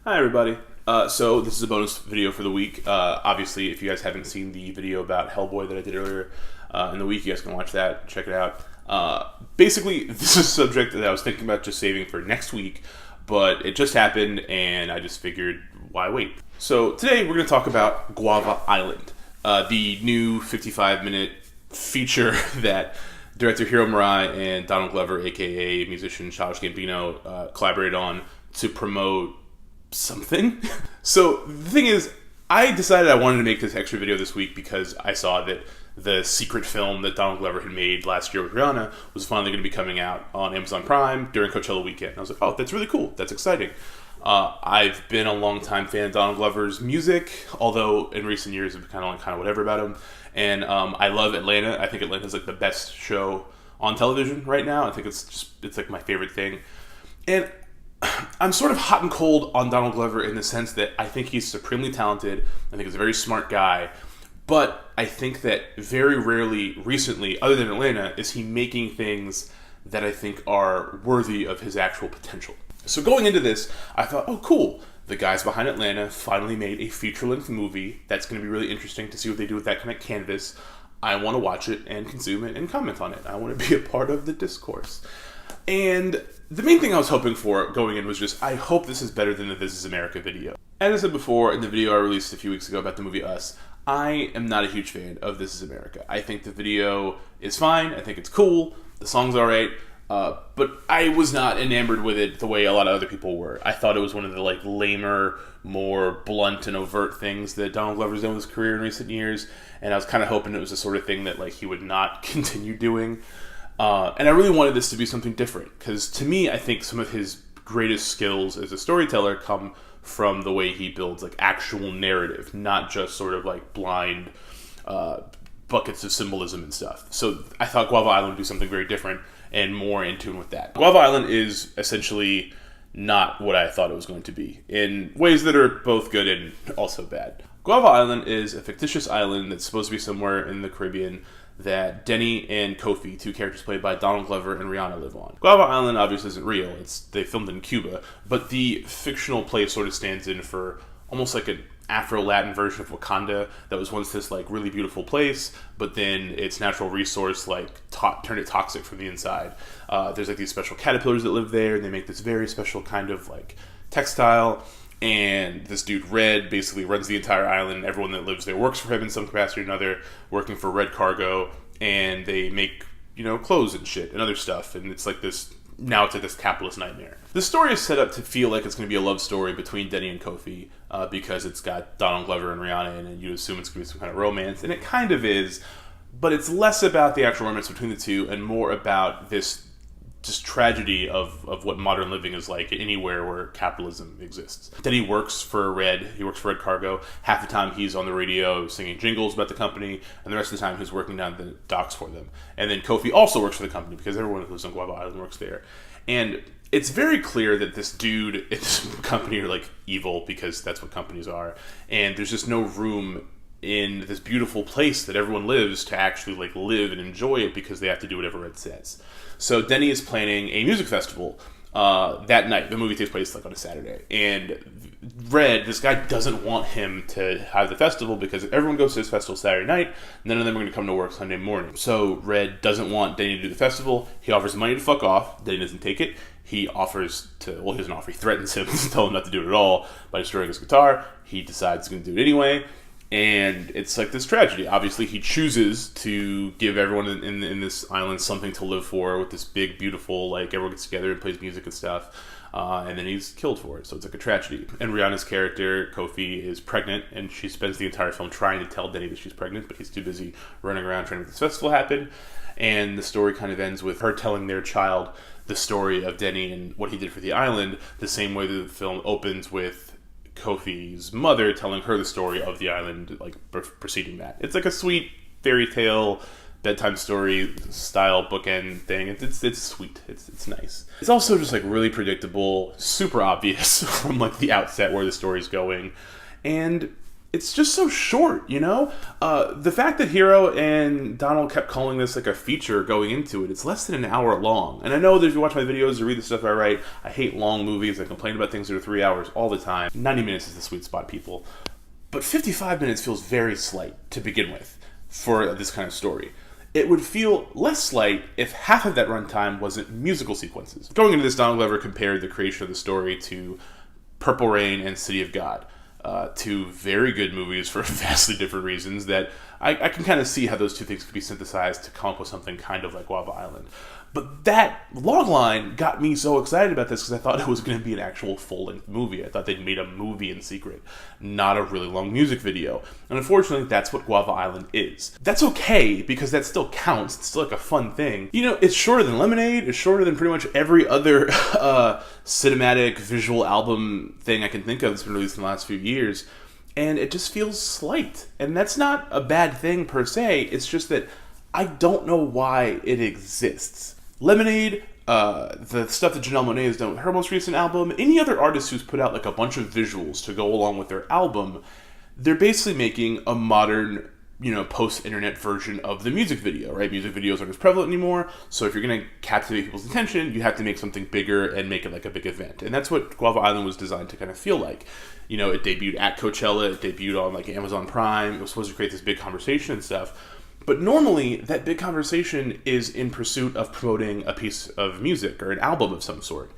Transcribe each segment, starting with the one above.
Hi everybody. So this is a bonus video for the week. Obviously, if you guys haven't seen the video about Hellboy that I did earlier in the week, you guys can watch that, check it out. Basically, this is a subject that I was thinking about just saving for next week, but it just happened and I just figured, why wait? So today we're going to talk about Guava Island, the new 55-minute feature that director Hiro Murai and Donald Glover, aka musician Childish Gambino, collaborated on to promote something. So the thing is, I decided I wanted to make this extra video this week because I saw that the secret film that Donald Glover had made last year with Rihanna was finally going to be coming out on Amazon Prime during Coachella weekend. And I was like, oh, that's really cool. That's exciting. I've been a long-time fan of Donald Glover's music, although in recent years I've been kind of whatever about him. And I love Atlanta. I think Atlanta's like the best show on television right now. I think it's like my favorite thing. And I'm sort of hot and cold on Donald Glover in the sense that I think he's supremely talented. I think he's a very smart guy. But I think that very rarely recently, other than Atlanta, is he making things that I think are worthy of his actual potential. So going into this, I thought, oh, cool. The guys behind Atlanta finally made a feature-length movie. That's going to be really interesting to see what they do with that kind of canvas. I want to watch it and consume it and comment on it. I want to be a part of the discourse. And the main thing I was hoping for going in was just, I hope this is better than the This Is America video. As I said before in the video I released a few weeks ago about the movie Us, I am not a huge fan of This Is America. I think the video is fine, I think it's cool, the song's alright, but I was not enamored with it the way a lot of other people were. I thought it was one of the lamer, more blunt and overt things that Donald Glover's done with his career in recent years, and I was kind of hoping it was the sort of thing that he would not continue doing. And I really wanted this to be something different, because to me, I think some of his greatest skills as a storyteller come from the way he builds actual narrative, not just sort of blind buckets of symbolism and stuff. So I thought Guava Island would do something very different and more in tune with that. Guava Island is essentially not what I thought it was going to be, in ways that are both good and also bad. Guava Island is a fictitious island that's supposed to be somewhere in the Caribbean that Deni and Kofi, two characters played by Donald Glover and Rihanna, live on. Guava Island obviously isn't real. They filmed in Cuba, but the fictional place sort of stands in for almost like an Afro-Latin version of Wakanda that was once this really beautiful place, but then its natural resource turned it toxic from the inside. There's these special caterpillars that live there, and they make this very special kind of textile. And this dude, Red, basically runs the entire island. Everyone that lives there works for him in some capacity or another, working for Red Cargo. And they make, clothes and shit and other stuff. And it's now it's this capitalist nightmare. The story is set up to feel like it's going to be a love story between Deni and Kofi, because it's got Donald Glover and Rihanna in it, and you assume it's going to be some kind of romance. And it kind of is, but it's less about the actual romance between the two and more about this just tragedy of what modern living is like anywhere where capitalism exists. Deni works for Red. He works for Red Cargo. Half the time he's on the radio singing jingles about the company, and the rest of the time he's working down the docks for them. And then Kofi also works for the company because everyone who lives on Guava Island works there. And it's very clear that this dude and this company are evil, because that's what companies are. And there's just no room in this beautiful place that everyone lives to actually live and enjoy it, because they have to do whatever Red says. So Deni is planning a music festival that night. The movie takes place on a Saturday, and Red, this guy, doesn't want him to have the festival because everyone goes to this festival Saturday night. None of them are going to come to work Sunday morning. So Red doesn't want Deni to do the festival. He offers money to fuck off. Deni doesn't take it. He offers to, he doesn't offer. He threatens him to tell him not to do it at all by destroying his guitar. He decides he's going to do it anyway. And it's this tragedy. Obviously, he chooses to give everyone in this island something to live for with this big, beautiful, everyone gets together and plays music and stuff. And then he's killed for it. So it's a tragedy. And Rihanna's character, Kofi, is pregnant, and she spends the entire film trying to tell Deni that she's pregnant, but he's too busy running around trying to make this festival happen. And the story kind of ends with her telling their child the story of Deni and what he did for the island, the same way that the film opens with Kofi's mother telling her the story of the island, preceding that. It's a sweet fairy tale, bedtime story style bookend thing. It's sweet. It's nice. It's also just really predictable, super obvious from the outset where the story's going, and it's just so short, you know? The fact that Hero and Donald kept calling this like a feature going into it, it's less than an hour long. And I know that if you watch my videos or read the stuff I write, I hate long movies. I complain about things that are 3 hours all the time. 90 minutes is the sweet spot, people. But 55 minutes feels very slight to begin with for this kind of story. It would feel less slight if half of that runtime wasn't musical sequences. Going into this, Donald Glover compared the creation of the story to Purple Rain and City of God. Two very good movies for vastly different reasons that I can kind of see how those two things could be synthesized to come up with something kind of like Guava Island. But that logline got me so excited about this because I thought it was going to be an actual full-length movie. I thought they'd made a movie in secret, not a really long music video. And unfortunately, that's what Guava Island is. That's okay, because that still counts. It's still like a fun thing. You know, it's shorter than Lemonade. It's shorter than pretty much every other cinematic visual album thing I can think of that's been released in the last few years. And it just feels slight. And that's not a bad thing per se. It's just that I don't know why it exists. Lemonade, the stuff that Janelle Monáe has done with her most recent album, any other artist who's put out like a bunch of visuals to go along with their album, they're basically making a modern, you know, post-internet version of the music video, right? Music videos aren't as prevalent anymore, so if you're going to captivate people's attention, you have to make something bigger and make it like a big event. And that's what Guava Island was designed to kind of feel like. You know, it debuted at Coachella, it debuted on like Amazon Prime, it was supposed to create this big conversation and stuff. But normally, that big conversation is in pursuit of promoting a piece of music or an album of some sort.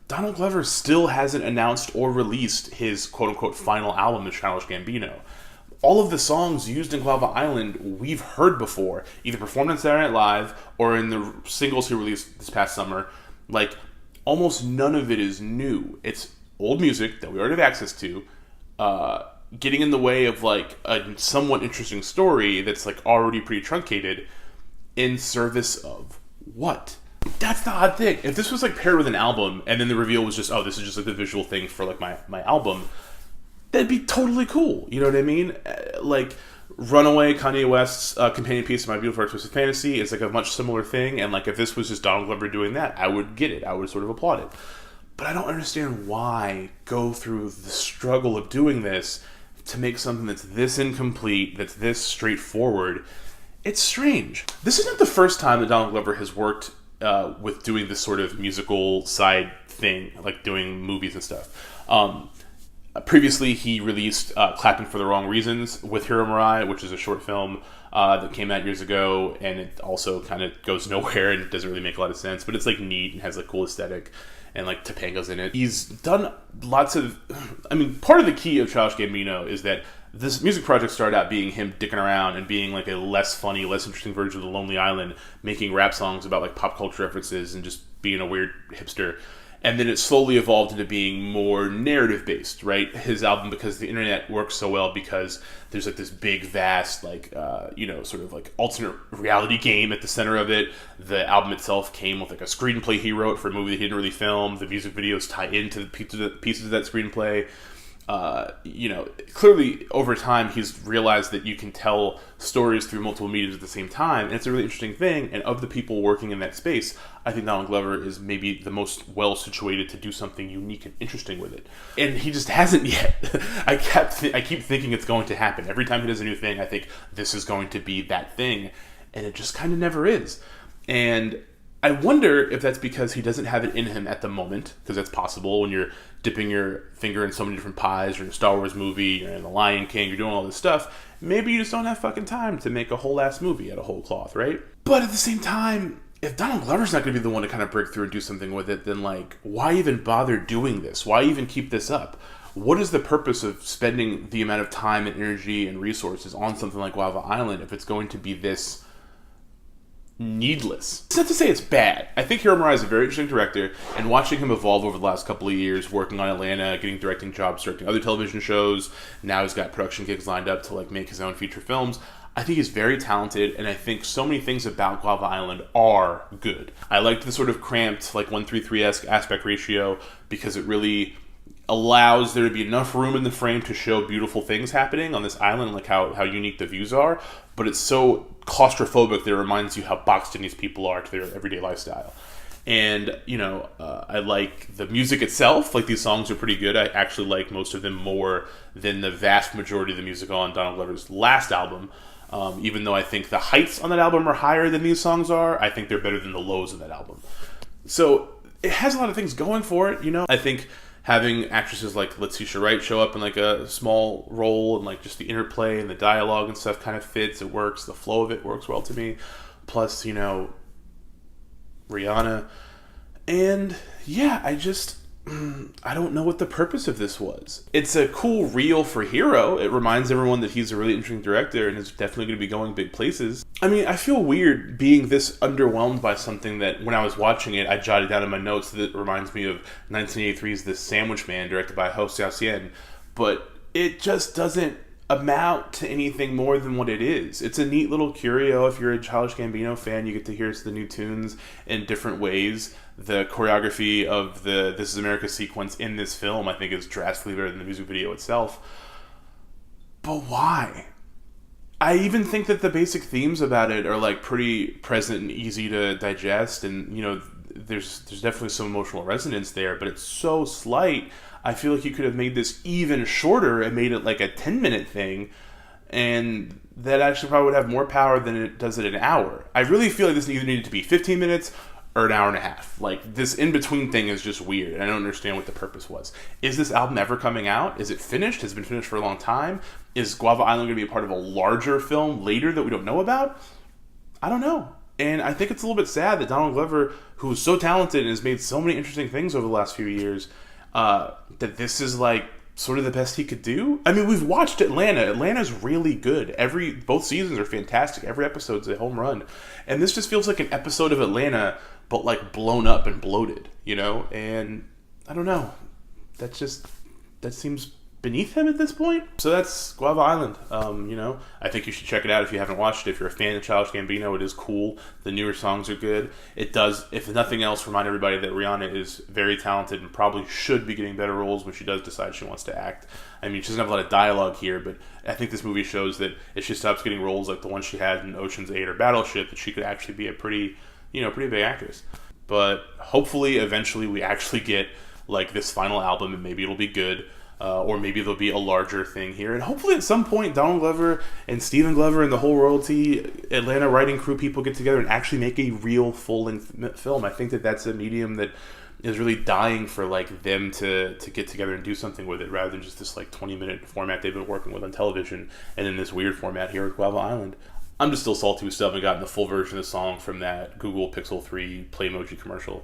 Donald Glover still hasn't announced or released his quote-unquote final album, The Childish Gambino. All of the songs used in Guava Island we've heard before, either performed on Saturday Night Live or in the singles he released this past summer. Like, almost none of it is new. It's old music that we already have access to, getting in the way of like a somewhat interesting story that's like already pretty truncated in service of what? That's the odd thing. If this was like paired with an album and then the reveal was just, oh, this is just like the visual thing for like my album, that'd be totally cool. You know what I mean? Like Runaway, Kanye West's companion piece to My Beautiful Dark Twisted Fantasy is like a much similar thing. And like if this was just Donald Glover doing that, I would get it. I would sort of applaud it. But I don't understand why go through the struggle of doing this to make something that's this incomplete, that's this straightforward. It's strange. This isn't the first time that Donald Glover has worked with doing this sort of musical side thing, like doing movies and stuff. Previously, he released Clapping for the Wrong Reasons with Hiro Murai, which is a short film that came out years ago, and it also kind of goes nowhere and doesn't really make a lot of sense, but it's like neat and has like cool aesthetic. And like Topanga's in it. He's done lots of, I mean, part of the key of Childish Gambino is that this music project started out being him dicking around and being like a less funny, less interesting version of The Lonely Island, making rap songs about like pop culture references and just being a weird hipster. And then it slowly evolved into being more narrative-based, right? His album, Because the Internet, works so well because there's like this big, vast, like, you know, sort of like alternate reality game at the center of it. The album itself came with like a screenplay he wrote for a movie that he didn't really film. The music videos tie into the pieces of that screenplay. You know, clearly over time he's realized that you can tell stories through multiple mediums at the same time, and it's a really interesting thing. And of the people working in that space, I think Donald Glover is maybe the most well situated to do something unique and interesting with it, and he just hasn't yet. I keep thinking it's going to happen every time he does a new thing. I think this is going to be that thing, and it just kind of never is. And I wonder if that's because he doesn't have it in him at the moment, because that's possible when you're dipping your finger in so many different pies. You're in a Star Wars movie, you're in The Lion King, you're doing all this stuff. Maybe you just don't have fucking time to make a whole ass movie out of whole cloth, right? But at the same time, if Donald Glover's not going to be the one to kind of break through and do something with it, then like, why even bother doing this? Why even keep this up? What is the purpose of spending the amount of time and energy and resources on something like Guava Island if it's going to be this needless? It's not to say it's bad. I think Hiro Murai is a very interesting director, and watching him evolve over the last couple of years, working on Atlanta, getting directing jobs, directing other television shows, now he's got production gigs lined up to like make his own feature films. I think he's very talented, and I think so many things about Guava Island are good. I liked the sort of cramped, like 1:3:3-esque aspect ratio because it really allows there to be enough room in the frame to show beautiful things happening on this island, like how unique the views are, but it's so claustrophobic that it reminds you how boxed in these people are to their everyday lifestyle. And, you know, I like the music itself. Like, these songs are pretty good. I actually like most of them more than the vast majority of the music on Donald Glover's last album. Even though I think the heights on that album are higher than these songs are, I think they're better than the lows of that album. So it has a lot of things going for it, you know. I think having actresses like Letitia Wright show up in like a small role, and like just the interplay and the dialogue and stuff kind of fits. It works. The flow of it works well to me. Plus, you know, Rihanna. And yeah, I don't know what the purpose of this was. It's a cool reel for Hero. It reminds everyone that he's a really interesting director and is definitely going to be going big places. I mean, I feel weird being this underwhelmed by something that when I was watching it, I jotted down in my notes that it reminds me of 1983's The Sandwich Man, directed by Ho Xiaoxian. But it just doesn't amount to anything more than what it is. It's a neat little curio. If you're a Childish Gambino fan, you get to hear the new tunes in different ways. The choreography of the This Is America sequence in this film, I think, is drastically better than the music video itself. But why? I even think that the basic themes about it are like pretty present and easy to digest, and you know, there's definitely some emotional resonance there, but it's so slight. I feel like you could have made this even shorter and made it like a 10-minute thing, and that actually probably would have more power than it does at an hour. I really feel like this either needed to be 15 minutes or an hour and a half. Like, this in-between thing is just weird, and I don't understand what the purpose was. Is this album ever coming out? Is it finished? Has it been finished for a long time? Is Guava Island going to be a part of a larger film later that we don't know about? I don't know. And I think it's a little bit sad that Donald Glover, who's so talented and has made so many interesting things over the last few years, that this is like sort of the best he could do. I mean, we've watched Atlanta. Atlanta's really good. Both seasons are fantastic. Every episode's a home run. And this just feels like an episode of Atlanta, but like blown up and bloated, you know? And I don't know. That seems beneath him at this point. So that's Guava Island. You know, I think you should check it out if you haven't watched it. If you're a fan of Childish Gambino, it is cool. The newer songs are good. It does, if nothing else, remind everybody that Rihanna is very talented and probably should be getting better roles when she does decide she wants to act. I mean, she doesn't have a lot of dialogue here, but I think this movie shows that if she stops getting roles like the one she had in Ocean's 8 or Battleship, that she could actually be a pretty big actress. But hopefully, eventually, we actually get like this final album, and maybe it'll be good. Or maybe there'll be a larger thing here. And hopefully at some point, Donald Glover and Stephen Glover and the whole royalty Atlanta writing crew people get together and actually make a real full-length film. I think that that's a medium that is really dying for like them to get together and do something with it, rather than just this like 20-minute format they've been working with on television, and then this weird format here at Guava Island. I'm just still salty we still haven't gotten the full version of the song from that Google Pixel 3 Playmoji commercial.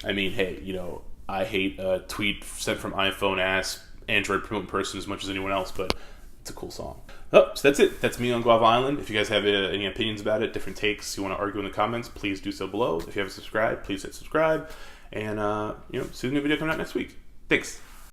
I mean, hey, you know, I hate a tweet sent from iPhone ass Android promoting person as much as anyone else, but it's a cool song. Oh, so that's it. That's me on Guava Island. If you guys have any opinions about it, different takes you want to argue in the comments, please do so below. If you haven't subscribed, please hit subscribe. And, see the new video coming out next week. Thanks.